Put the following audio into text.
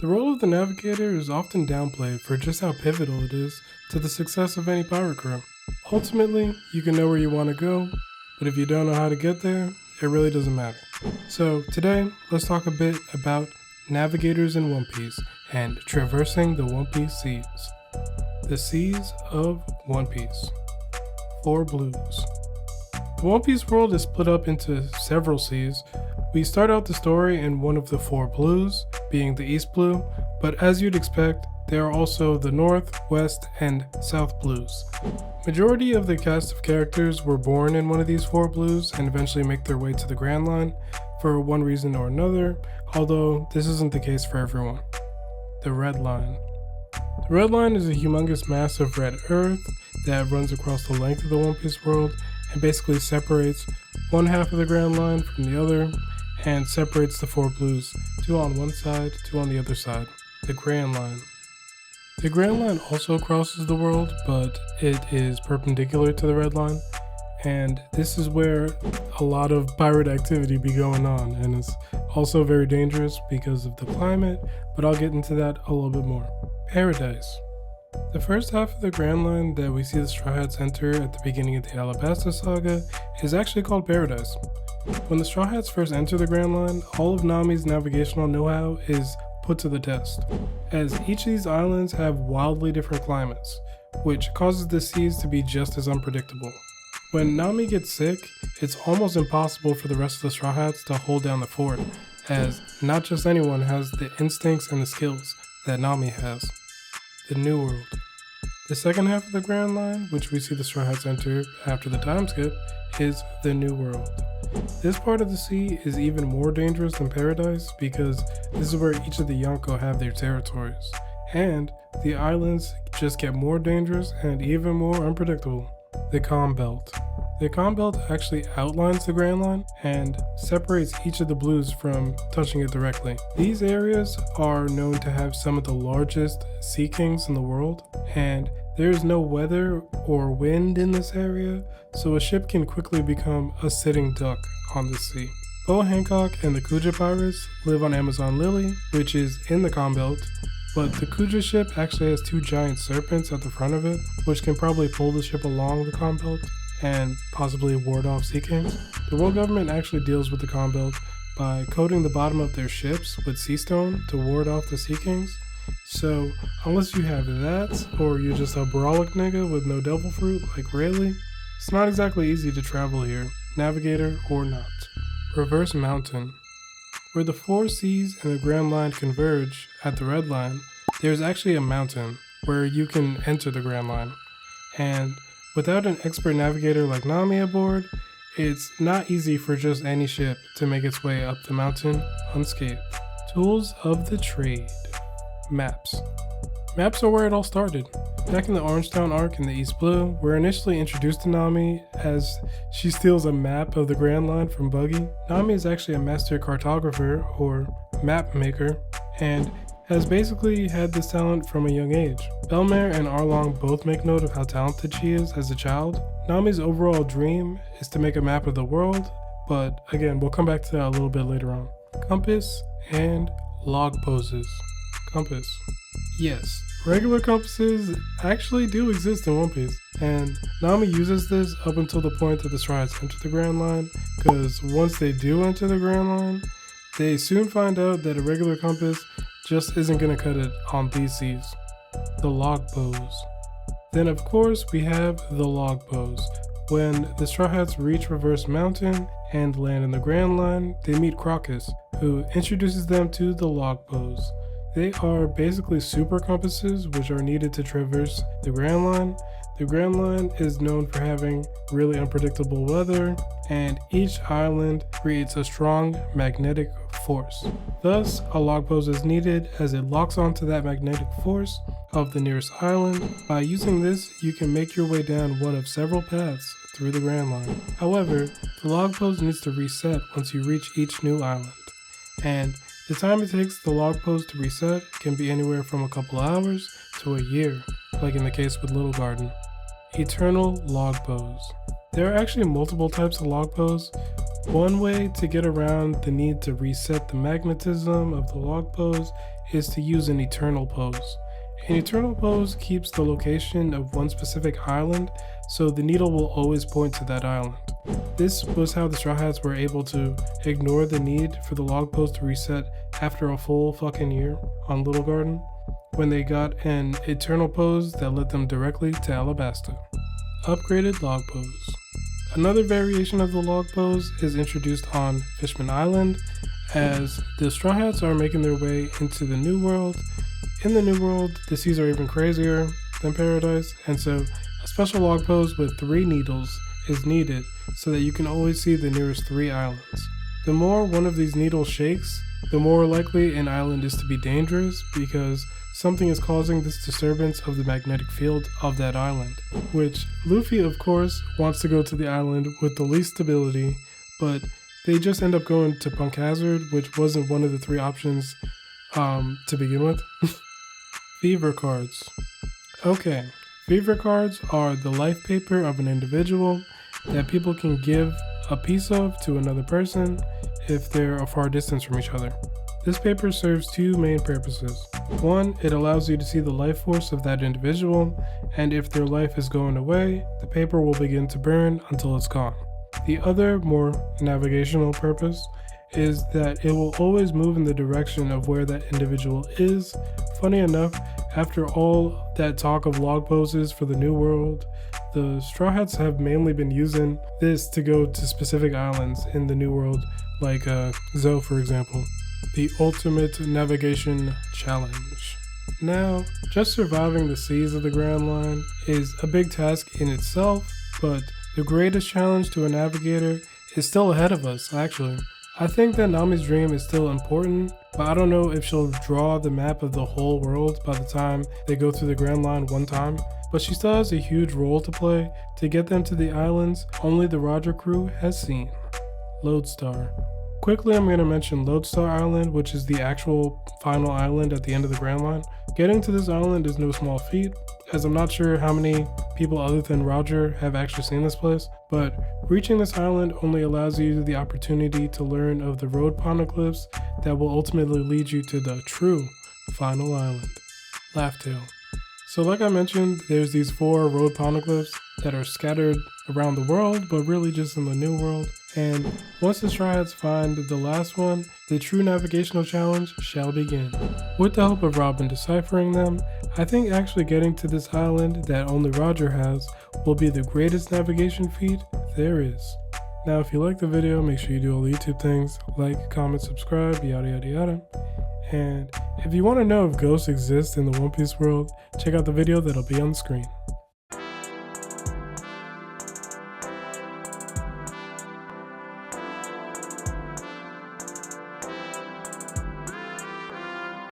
The role of the navigator is often downplayed for just how pivotal it is to the success of any pirate crew. Ultimately, you can know where you want to go, but if you don't know how to get there, it really doesn't matter. So today, let's talk a bit about navigators in One Piece and traversing the One Piece seas. The Seas of One Piece. 4 Blues. The One Piece world is split up into several seas. We start out the story in one of the 4 blues, being the East Blue, but as you'd expect, there are also the North, West, and South Blues. Majority of the cast of characters were born in one of these 4 blues and eventually make their way to the Grand Line for one reason or another, although this isn't the case for everyone. The Red Line. The Red Line is a humongous mass of red earth that runs across the length of the One Piece world and basically separates one half of the Grand Line from the other and separates the 4 blues, 2 on one side, 2 on the other side. The Grand Line. The Grand Line also crosses the world, but it is perpendicular to the Red Line, and this is where a lot of pirate activity be going on, and it's also very dangerous because of the climate, but I'll get into that a little bit more. Paradise. The first half of the Grand Line that we see the Straw Hats enter at the beginning of the Alabasta saga is actually called Paradise. When the Straw Hats first enter the Grand Line, all of Nami's navigational know-how is put to the test, as each of these islands have wildly different climates, which causes the seas to be just as unpredictable. When Nami gets sick, it's almost impossible for the rest of the Straw Hats to hold down the fort, as not just anyone has the instincts and the skills that Nami has. The New World. The second half of the Grand Line, which we see the Straw Hats enter after the time skip, is the New World. This part of the sea is even more dangerous than Paradise because this is where each of the Yonko have their territories, and the islands just get more dangerous and even more unpredictable. The Calm Belt. The Calm Belt actually outlines the Grand Line and separates each of the blues from touching it directly. These areas are known to have some of the largest sea kings in the world, and there is no weather or wind in this area, so a ship can quickly become a sitting duck on the sea. Boa Hancock and the Kuja pirates live on Amazon Lily, which is in the Calm Belt, but the Kuja ship actually has 2 giant serpents at the front of it, which can probably pull the ship along the Calm Belt and possibly ward off sea kings. The world government actually deals with the Calm Belt by coating the bottom of their ships with sea stone to ward off the sea kings. So unless you have that, or you're just a brolic nigga with no devil fruit like Rayleigh, it's not exactly easy to travel here, navigator or not. Reverse Mountain. Where the 4 seas and the Grand Line converge at the Red Line, there's actually a mountain where you can enter the Grand Line. And without an expert navigator like Nami aboard, it's not easy for just any ship to make its way up the mountain unscathed. Tools of the trade. Maps. Maps are where it all started. Back in the Orangetown arc in the East Blue, we're initially introduced to Nami as she steals a map of the Grand Line from Buggy. Nami is actually a master cartographer or map maker and has basically had this talent from a young age. Belmare and Arlong both make note of how talented she is as a child. Nami's overall dream is to make a map of the world, but again, we'll come back to that a little bit later on. Compass and log poses. Compass. Yes, regular compasses actually do exist in One Piece, and Nami uses this up until the point that the Straw Hats enter the Grand Line, because once they do enter the Grand Line, they soon find out that a regular compass just isn't going to cut it on these seas. The log pose. Then of course we have the log pose. When the Straw Hats reach Reverse Mountain and land in the Grand Line, they meet Crocus, who introduces them to the log pose. They are basically super compasses which are needed to traverse the Grand Line. The Grand Line is known for having really unpredictable weather, and each island creates a strong magnetic force. Thus, a log pose is needed as it locks onto that magnetic force of the nearest island. By using this, you can make your way down one of several paths through the Grand Line. However, the log pose needs to reset once you reach each new island, and the time it takes the log pose to reset can be anywhere from a couple hours to a year, like in the case with Little Garden. Eternal log pose. There are actually multiple types of log pose. One way to get around the need to reset the magnetism of the log pose is to use an eternal pose. An eternal pose keeps the location of one specific island, so the needle will always point to that island. This was how the Straw Hats were able to ignore the need for the log pose to reset after a full fucking year on Little Garden, when they got an eternal pose that led them directly to Alabasta. Upgraded log pose. Another variation of the log pose is introduced on Fishman Island, as the Straw Hats are making their way into the New World. In the New World, the seas are even crazier than Paradise, and so a special log pose with 3 needles is needed so that you can always see the nearest 3 islands. The more one of these needles shakes, the more likely an island is to be dangerous, because something is causing this disturbance of the magnetic field of that island, which Luffy of course wants to go to the island with the least stability, but they just end up going to Punk Hazard, which wasn't one of the 3 options to begin with. Fever cards. Okay, fever cards are the life paper of an individual that people can give a piece of to another person if they're a far distance from each other. This paper serves 2 main purposes. One, it allows you to see the life force of that individual, and if their life is going away, the paper will begin to burn until it's gone. The other, more navigational purpose is that it will always move in the direction of where that individual is. Funny enough, after all that talk of log poses for the New World, the Straw Hats have mainly been using this to go to specific islands in the New World, like Zoe for example. The Ultimate Navigation Challenge. Now, just surviving the seas of the Grand Line is a big task in itself, but the greatest challenge to a navigator is still ahead of us, actually. I think that Nami's dream is still important, but I don't know if she'll draw the map of the whole world by the time they go through the Grand Line one time, but she still has a huge role to play to get them to the islands only the Roger crew has seen. Lodestar. Quickly, I'm going to mention Lodestar Island, which is the actual final island at the end of the Grand Line. Getting to this island is no small feat, as I'm not sure how many people other than Roger have actually seen this place, but reaching this island only allows you the opportunity to learn of the road poneglyphs that will ultimately lead you to the true final island, Laughtail. So like I mentioned, there's these 4 road poneglyphs that are scattered around the world, but really just in the New World. And once the Straw Hats find the last one, the true navigational challenge shall begin. With the help of Robin deciphering them, I think actually getting to this island that only Roger has will be the greatest navigation feat there is. Now if you like the video, make sure you do all the YouTube things, like, comment, subscribe, yada yada yada. And if you want to know if ghosts exist in the One Piece world, check out the video that'll be on the screen.